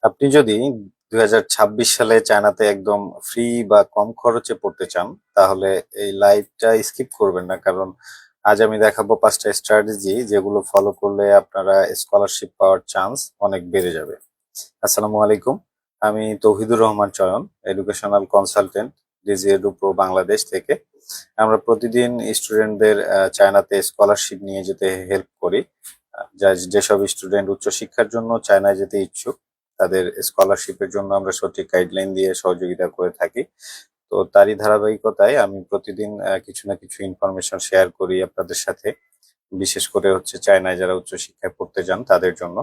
আপনি যদি 2026 সালে চায়নাতে একদম ফ্রি বা কম খরচে পড়তে চান, তাহলে এই লাইভটা স্কিপ করবেন না। কারণ আজ আমি দেখাবো 5টা স্ট্র্যাটেজি যেগুলো ফলো করলে আপনারা স্কলারশিপ পাওয়ার চান্স অনেক বেড়ে যাবে। আসসালামু আলাইকুম। আমি Touhidur Rahman Choyon, educational consultant, Digi Edu Pro Bangladesh থেকে। আমরা প্রতিদিন স্টুডেন্টদের চায়নাতে স্কলারশিপ নিয়ে যেতে হেল্প করি। যেসব স্টুডেন্ট উচ্চশিক্ষার জন্য চায়নায় যেতে ইচ্ছুক, তাদের স্কলারশিপের জন্য আমরা সঠিক গাইডলাইন দিয়ে সহযোগিতা করে থাকি। তো তারই ধারাবাহিকতায় আমি প্রতিদিন কিছু না কিছু ইনফরমেশন শেয়ার করি আপনাদের সাথে, বিশেষ করে হচ্ছে চায়নায় যারা উচ্চশিক্ষায় পড়তে যান তাদের জন্য।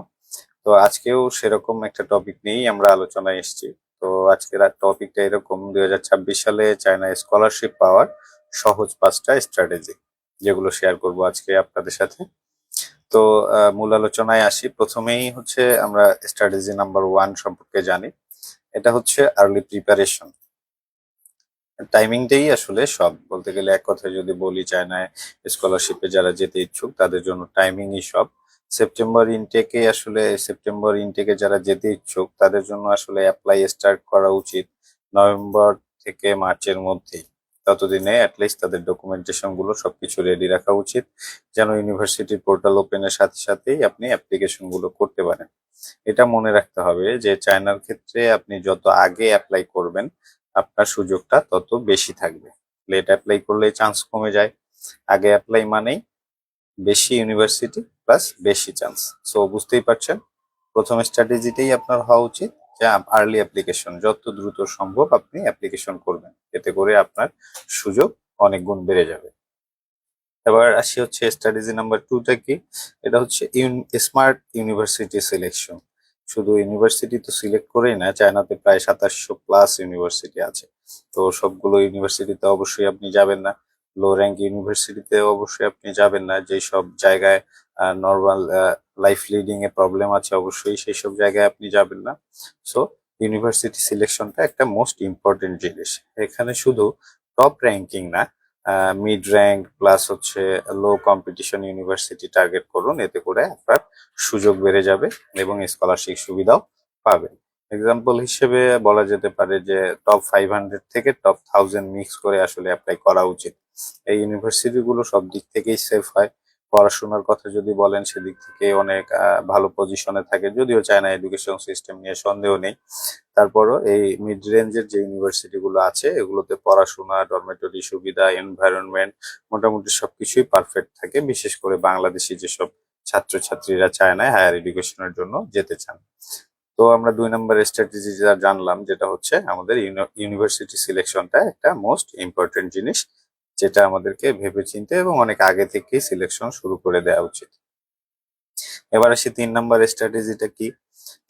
তো আজকেও সেরকম একটা টপিক নিয়েই আমরা আলোচনায় এসেছি। তো আজকের টপিকটা এরকম: 2026 সালে চায়নায় স্কলারশিপ পাওয়ার সহজ 5টা স্ট্র্যাটেজি, যেগুলো শেয়ার করব আজকে আপনাদের সাথে। তো মূল আলোচনায় আসি। প্রথমেই হচ্ছে আমরা স্ট্র্যাটেজি নাম্বার 1 সম্পর্কে জানি। এটা হচ্ছে আর্লি প্রিপারেশন। টাইমিংটাই আসলে সব বলতে গেলে, এক কথায় যদি বলি, চায়নায় স্কলারশিপে যারা যেতে ইচ্ছুক তাদের জন্য টাইমিংই সব। সেপ্টেম্বর ইনটেকে যারা যেতে ইচ্ছুক তাদের জন্য আসলে অ্যাপ্লাই স্টার্ট করা উচিত নভেম্বর থেকে মার্চের মধ্যেই। ততদিনে অ্যাটলিস্ট তাদের ডকুমেন্টেশন গুলো সবকিছু রেডি রাখা উচিত, যেন ইউনিভার্সিটির পোর্টাল ওপেনের সাথে সাথেই আপনি অ্যাপ্লিকেশন গুলো করতে পারেন। এটা মনে রাখতে হবে যে চায়নার ক্ষেত্রে আপনি যত আগে অ্যাপ্লাই করবেন, আপনার সুযোগটা তত বেশি থাকবে। লেট অ্যাপ্লাই করলে চান্স কমে যায়। আগে অ্যাপ্লাই মানেই বেশি ইউনিভার্সিটি প্লাস বেশি চান্স। সো বুঝতেই পারছেন, প্রথম স্ট্র্যাটেজিটাই আপনার হওয়া উচিত যে আর্লি অ্যাপ্লিকেশন, যত দ্রুত সম্ভব আপনি অ্যাপ্লিকেশন করবেন, এতে করে আপনার সুযোগ অনেক গুণ বেড়ে যাবে। এবার আসি হচ্ছে স্ট্র্যাটেজি নাম্বার 2টা কি। এটা হচ্ছে স্মার্ট ইউনিভার্সিটি সিলেকশন। শুধু ইউনিভার্সিটি তো সিলেক্ট করেই না, চায়নাতে প্রায় 2700 প্লাস ইউনিভার্সিটি আছে। তো সবগুলো ইউনিভার্সিটিতে অবশ্যই আপনি যাবেন না, লো র্যাঙ্ক ইউনিভার্সিটিতে অবশ্যই আপনি যাবেন না। যেই সব জায়গায় নর্মাল লাইফ লিডিং এ প্রবলেম আছে, অবশ্যই সেই সব জায়গায় আপনি যাবেন না। সো ইউনিভার্সিটি সিলেকশনটা একটা মোস্ট ইম্পর্টেন্ট জিনিস। এখানে শুধু টপ র্যাঙ্কিং না, মিড র্যাঙ্ক প্লাস হচ্ছে লো কম্পিটিশন ইউনিভার্সিটি টার্গেট করুন, এতে করে আপনার সুযোগ বেড়ে যাবে এবং স্কলারশিপ সুবিধাও পাবেন। এক্সাম্পল হিসেবে বলা যেতে পারে যে টপ 500 থেকে টপ 1000 মিক্স করে আসলে অ্যাপ্লাই করা উচিত। এই ইউনিভার্সিটি গুলো সব দিক থেকেই সেফ হয়। পড়াশোনার কথা যদি বলেন, সেদিক থেকে অনেক ভালো পজিশনে থাকে, যদিও চায়না এডুকেশন সিস্টেম নিয়ে সন্দেহ নেই। তারপরও এই মিড রেঞ্জের যে ইউনিভার্সিটি গুলো আছে, এগুলোতে পড়াশোনা, ডরমেটরি সুবিধা, এনভায়রনমেন্ট মোটামুটি সবকিছুই পারফেক্ট থাকে, বিশেষ করে বাংলাদেশি যেসব ছাত্রছাত্রীরা চায়নায় হায়ার এডুকেশনের জন্য যেতে চান। তো আমরা 2 নম্বর স্ট্র্যাটেজি যা জানলাম, যেটা হচ্ছে আমাদের ইউনিভার্সিটি সিলেকশনটা একটা মোস্ট ইম্পর্টেন্ট জিনিস, যেটা আমাদেরকে ভেবেচিন্তে এবং অনেক আগে থেকেই সিলেকশন শুরু করে দেওয়া উচিত। এবার আসি 3 নম্বর স্ট্র্যাটেজিটা কি।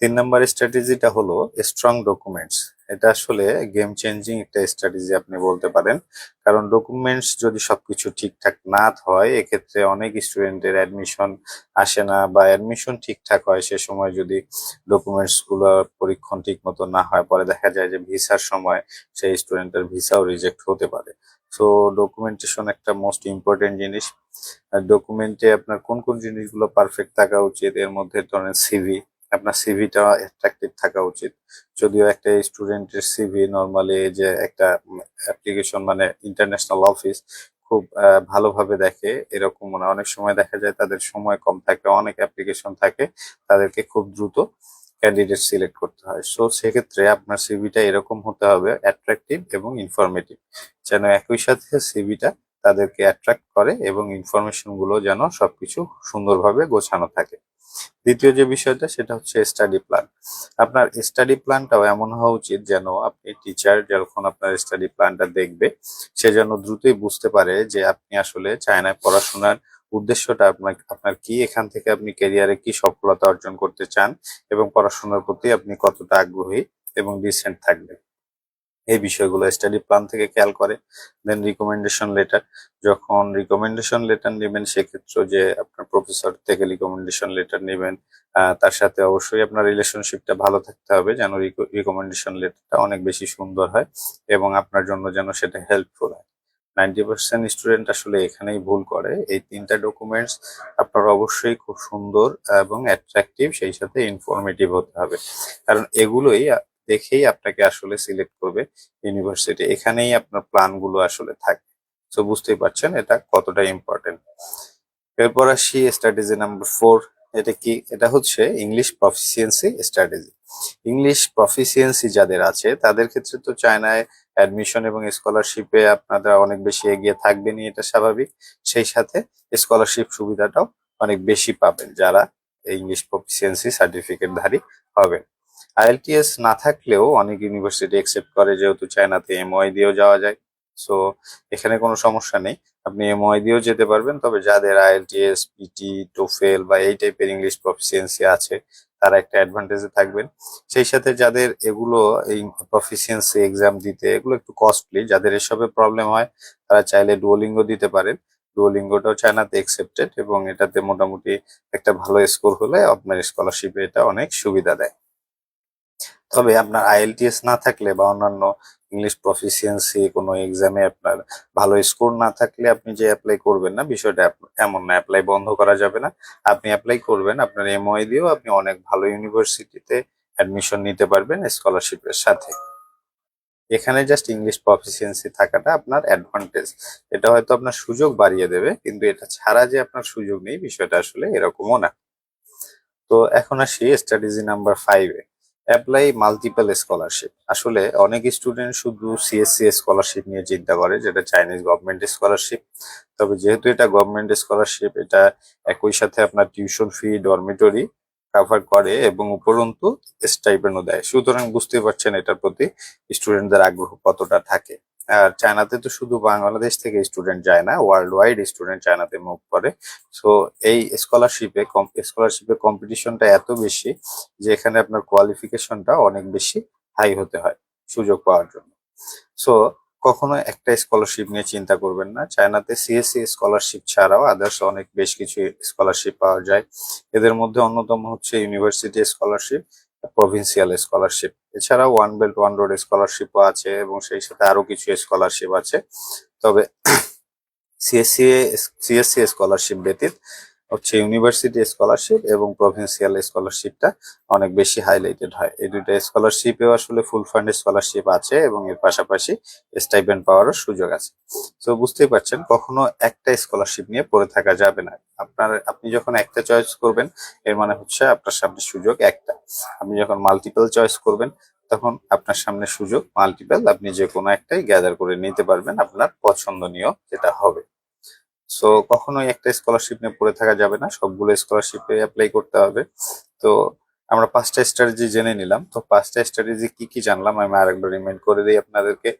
3 নম্বর স্ট্র্যাটেজিটা হলো স্ট্রং ডকুমেন্টস। এটা আসলে গেম চেঞ্জিং একটা স্ট্র্যাটেজি আপনি বলতে পারেন। কারণ ডকুমেন্টস যদি সবকিছু ঠিকঠাক না হয়, এক্ষেত্রে অনেক স্টুডেন্টের অ্যাডমিশন আসে না, বা অ্যাডমিশন ঠিকঠাক হয় সে সময় যদি ডকুমেন্টস গুলো পরীক্ষণ ঠিক মতো না হয়, পরে দেখা যায় যে ভিসার সময় সেই স্টুডেন্টের ভিসাও রিজেক্ট হতে পারে। সো ডকুমেন্টেশন একটা মোস্ট ইম্পর্টেন্ট জিনিস। ডকুমেন্টে আপনার কোন কোন জিনিসগুলো পারফেক্ট থাকা উচিত, এর মধ্যে ধরেন সিভি। আপনার সিভিটা অ্যাট্রাকটিভ থাকা উচিত। যদিও একটা স্টুডেন্টের সিভি নর্মালি যে একটা অ্যাপ্লিকেশন মানে ইন্টারন্যাশনাল অফিস খুব ভালোভাবে দেখে এরকম না, অনেক সময় দেখা যায় তাদের সময় কম থাকে, অনেক অ্যাপ্লিকেশন থাকে, তাদেরকে খুব দ্রুত ক্যান্ডিডেট সিলেক্ট করতে হয়। সো সেক্ষেত্রে আপনার সিভিটা এরকম হতে হবে অ্যাট্রাকটিভ এবং ইনফরমেটিভ, যেন একই সাথে সিভিটা তাদেরকে অ্যাট্রাক্ট করে এবং ইনফরমেশন গুলো যেন সবকিছু সুন্দরভাবে গোছানো থাকে। দ্বিতীয় যে বিষয়টা, সেটা হচ্ছে স্টাডি প্ল্যান। আপনার স্টাডি প্ল্যানটাও এমন হওয়া উচিত যেন আপনি টিচার যখন আপনার স্টাডি প্ল্যানটা দেখবে, সে যেন দ্রুতই বুঝতে পারে যে আপনি আসলে চায়নায় পড়াশোনার উদ্দেশ্যটা আপনার কি, এখান থেকে আপনি ক্যারিয়ারে কি সফলতা অর্জন করতে চান, এবং পড়াশোনার প্রতি আপনি কতটা আগ্রহী এবং ডিসেন্ট থাকবেন। এই বিষয়গুলো স্টাডি প্ল্যান থেকে খেয়াল করে। দেন রিকমেন্ডেশন লেটার। যখন রিকমেন্ডেশন লেটার নেবেন, সেক্ষেত্রে যে আপনার প্রফেসর থেকে রিকমেন্ডেশন লেটার নেবেন, তার সাথে অবশ্যই আপনার রিলেশনশিপটা ভালো থাকতে হবে, যেন রিকমেন্ডেশন লেটারটা অনেক বেশি সুন্দর হয় এবং আপনার জন্য যেন সেটা হেল্পফুল হয়। 90% স্টুডেন্ট আসলে এখানেই ভুল করে। এই 3টা ডকুমেন্টস আপনার অবশ্যই খুব সুন্দর এবং অ্যাট্রাকটিভ, সেই সাথে ইনফরমেটিভ হতে হবে। কারণ এগুলোই দেখেই আপনাকে আসলে সিলেক্ট করবে ইউনিভার্সিটি। এখানেই আপনার প্ল্যানগুলো আসলে থাকে। সো বুঝতেই পারছেন এটা কতটা ইম্পর্টেন্ট। এরপর আসি স্ট্র্যাটেজি নাম্বার 4। এটা কি? এটা হচ্ছে English proficiency strategy. English proficiency যাদের আছে তাদের ক্ষেত্রে তো চায়নায় অ্যাডমিশন এবং স্কলারশিপে আপনারা অনেক বেশি এগিয়ে থাকবেনই, এটা স্বাভাবিক। সেই সাথে স্কলারশিপ সুবিধাটাও অনেক বেশি পাবেন যারা ইংলিশ প্রফিসিয়েন্সি সার্টিফিকেটধারী হবেন। আইএলটিএস না থাকলেও অনেক ইউনিভার্সিটি একসেপ্ট করে, যেহেতু চায়নাতে এমওআই দিয়েও যাওয়া যায়। সো এখানে কোনো সমস্যা নেই, আপনি এমওআই দিয়েও যেতে পারবেন। তবে যাদের আইএলটিএস, পিটি, টোফেল বা এই টাইপের ইংলিশ প্রফিসিয়েন্সি আছে তারা একটা অ্যাডভান্টেজে থাকবেন। সেই সাথে যাদের এগুলো এই প্রফিসিয়েন্সি এক্সাম দিতে এগুলো একটু কস্টলি, যাদের এসবে প্রবলেম হয় তারা চাইলে ডুওলিঙ্গো দিতে পারেন। ডুওলিঙ্গোটাও চায়নাতে একসেপ্টেড এবং এটাতে মোটামুটি একটা ভালো স্কোর হলে আপনার স্কলারশিপে এটা অনেক সুবিধা দেয়। তবে আপনার আইএলটিএস না থাকলে বা অন্যান্য ইংলিশ প্রফিসিয়েন্সি কোনো এক্সামে আপনার ভালো স্কোর না থাকলে আপনি যে অ্যাপ্লাই করবেন না, বিষয়টা এমন না। অ্যাপ্লাই বন্ধ করা যাবে না, আপনি অ্যাপ্লাই করবেন। আপনার এমওআই দিয়েও আপনি অনেক ভালো ইউনিভার্সিটিতে অ্যাডমিশন নিতে পারবেন স্কলারশিপের সাথে। এখানে জাস্ট ইংলিশ প্রফিসিয়েন্সি থাকাটা আপনার অ্যাডভান্টেজ। এটা হয়তো আপনার সুযোগ বাড়িয়ে দেবে, কিন্তু এটা ছাড়া যে আপনার সুযোগ নেই বিষয়টা আসলে এরকমও না। তো এখন আসি স্ট্র্যাটেজি নাম্বার 5-এ, অ্যাপ্লাই মাল্টিপল স্কলারশিপ। আসলে অনেক স্টুডেন্ট শুধু সিএসসি স্কলারশিপ নিয়ে চিন্তা করে, যেটা চাইনিজ গভর্নমেন্ট স্কলারশিপ। তবে যেহেতু এটা গভর্নমেন্ট স্কলারশিপ, এটা একই সাথে আপনার টিউশন ফি, ডরমিটরি কাভার করে এবং উপরন্তু স্টাইপেন্ডও দেয়। সুতরাং বুঝতে পারছেন এটার প্রতি স্টুডেন্টদের আগ্রহ কতটা থাকে। আর চায়নাতে তো শুধু বাংলাদেশ থেকে স্টুডেন্ট যায় না, ওয়ার্ল্ড ওয়াইড স্টুডেন্ট চায়নাতে মুভ করে। সো এই স্কলারশিপে কম্পিটিশনটা এত বেশি যে এখানে আপনার কোয়ালিফিকেশনটা অনেক বেশি হাই হতে হয় সুযোগ পাওয়ার জন্য। সো কখনো একটা স্কলারশিপ নিয়ে চিন্তা করবেন না। চায়নাতে সিএসসি স্কলারশিপ ছাড়াও আদার্স অনেক বেশ কিছু স্কলারশিপ পাওয়া যায়। এদের মধ্যে অন্যতম হচ্ছে ইউনিভার্সিটি স্কলারশিপ, প্রভিন্সিয়াল স্কলারশিপ। এছাড়াও ওয়ান বেল্ট ওয়ান রোড স্কলারশিপও আছে এবং সেই সাথে আরো কিছু স্কলারশিপ আছে। তবে সিএসসি সিএসসি স্কলারশিপ ব্যতীত হচ্ছে ইউনিভার্সিটি স্কলারশিপ এবং প্রভিন্সিয়াল স্কলারশিপটা অনেক বেশি হাইলাইটেড হয়। এই দুইটা স্কলারশিপেও আসলে ফুল ফান্ড স্কলারশিপ আছে এবং এর পাশাপাশি স্টাইপেন্ড পাওয়ারও সুযোগ আছে। তো বুঝতেই পারছেন কখনো একটা স্কলারশিপ নিয়ে পড়ে থাকা যাবে না। আপনি যখন একটা চয়েস করবেন এর মানে হচ্ছে আপনার সামনে সুযোগ একটা। আপনি যখন মাল্টিপল চয়েস করবেন তখন আপনার সামনে সুযোগ মাল্টিপল, আপনি যে কোনো একটাই গ্যাদার করে নিতে পারবেন আপনার পছন্দনীয় যেটা হবে। সো কখনোই একটা স্কলারশিপ নিয়ে পড়ে থাকা যাবে না, সবগুলো স্কলারশিপে অ্যাপ্লাই করতে হবে। তো আমরা 5টা স্ট্র্যাটেজি জেনে নিলাম। তো 5টা স্ট্র্যাটেজি কি কি জানলাম আমি আরেকবার রিমাইন্ড করে দিই আপনাদেরকে।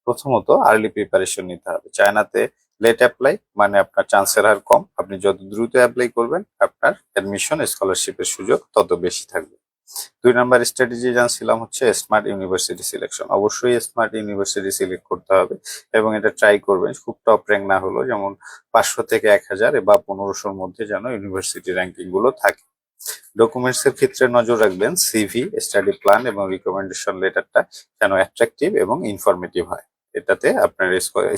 প্রথমত আর্লি প্রিপারেশন নিতে হবে। চায়নাতে লেট অ্যাপ্লাই মানে আপনার চান্সের হার কম। আপনি যত দ্রুত অ্যাপ্লাই করবেন আপনার অ্যাডমিশন স্কলারশিপের সুযোগ তত বেশি থাকবে। 2 নাম্বার স্ট্র্যাটেজি জানছিলাম হচ্ছে স্মার্ট ইউনিভার্সিটি সিলেকশন। অবশ্যই স্মার্ট ইউনিভার্সিটি সিলেক্ট করতে হবে এবং এটা ট্রাই করবেন খুব টপ র্যাঙ্ক না হলেও, যেমন 500 থেকে 1000 বা 1500-র মধ্যে যেন ইউনিভার্সিটি র্যাঙ্কিং গুলো থাকে। ডকুমেন্টস এর ক্ষেত্রে নজর রাখবেন সিভি, স্টাডি প্ল্যান এবং রিকমেন্ডেশন লেটারটা যেন অ্যাট্রাকটিভ এবং ইনফরমেটিভ হয়। এটাতে আপনার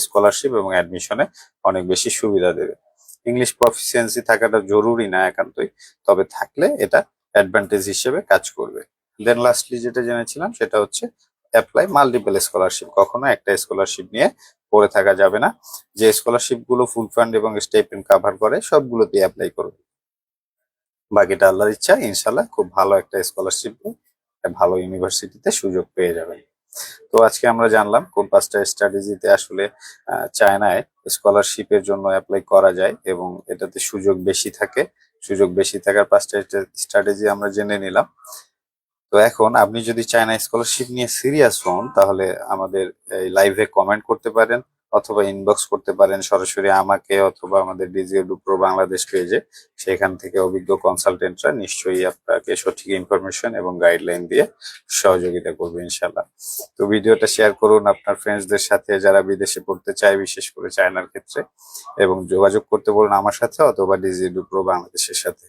স্কলারশিপ এবং অ্যাডমিশনে অনেক বেশি সুবিধা দেবে। ইংলিশ প্রফিসিয়েন্সি থাকাটা জরুরি না একান্তই, তবে থাকলে এটা অ্যাডভান্টেজ হিসেবে কাজ করবে। দেন লাস্টলি যেটা জেনেছিলাম সেটা হচ্ছে অ্যাপ্লাই মাল্টিপল স্কলারশিপ। কখনো একটা স্কলারশিপ নিয়ে পড়ে থাকা যাবে না। যে স্কলারশিপ গুলো ফুল ফান্ড এবং স্টাইপেন্ড কাভার করে সবগুলোতে অ্যাপ্লাই করবে। বাকিটা আল্লাহর ইচ্ছা, ইনশাল্লাহ খুব ভালো একটা স্কলারশিপ ভালো ইউনিভার্সিটিতে সুযোগ পেয়ে যাবেন। তো আজকে আমরা জানলাম কোন 5টা স্ট্র্যাটেজিতে আসলে চায়নায় স্কলারশিপের জন্য অ্যাপ্লাই করা যায় এবং এটাতে সুযোগ বেশি থাকে। সুযোগ বেশি থাকার 5টা স্ট্র্যাটেজি আমরা জেনে নিলাম। তো এখন আপনি যদি চায়না স্কলারশিপ নিয়ে সিরিয়াস হন তাহলে আমাদের এই লাইভে কমেন্ট করতে পারেন অথবা ইনবক্স করতে পারেন সরাসরি আমাকে অথবা আমাদের ডিজিএডু প্রো বাংলাদেশ পেজে। সেখান থেকে অভিজ্ঞ কনসালটেন্টরা নিশ্চয়ই আপনাকে সঠিক ইনফরমেশন এবং গাইডলাইন দিয়ে সহযোগিতা করবে ইনশাল্লাহ। তো ভিডিওটা শেয়ার করুন আপনার ফ্রেন্ডসদের সাথে যারা বিদেশে পড়তে চায়, বিশেষ করে চায়নার ক্ষেত্রে, এবং যোগাযোগ করতে বলুন আমার সাথে অথবা ডিজিএডু প্রো বাংলাদেশের সাথে।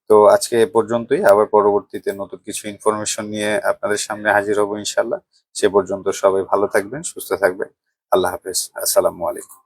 তো আজকে এ পর্যন্তই, আবার পরবর্তীতে নতুন কিছু ইনফরমেশন নিয়ে আপনাদের সামনে হাজির হব ইনশাল্লাহ। সে পর্যন্ত সবাই ভালো থাকবেন, সুস্থ থাকবেন। আল্লাহ হাফেজ, আসসালামু আলাইকুম।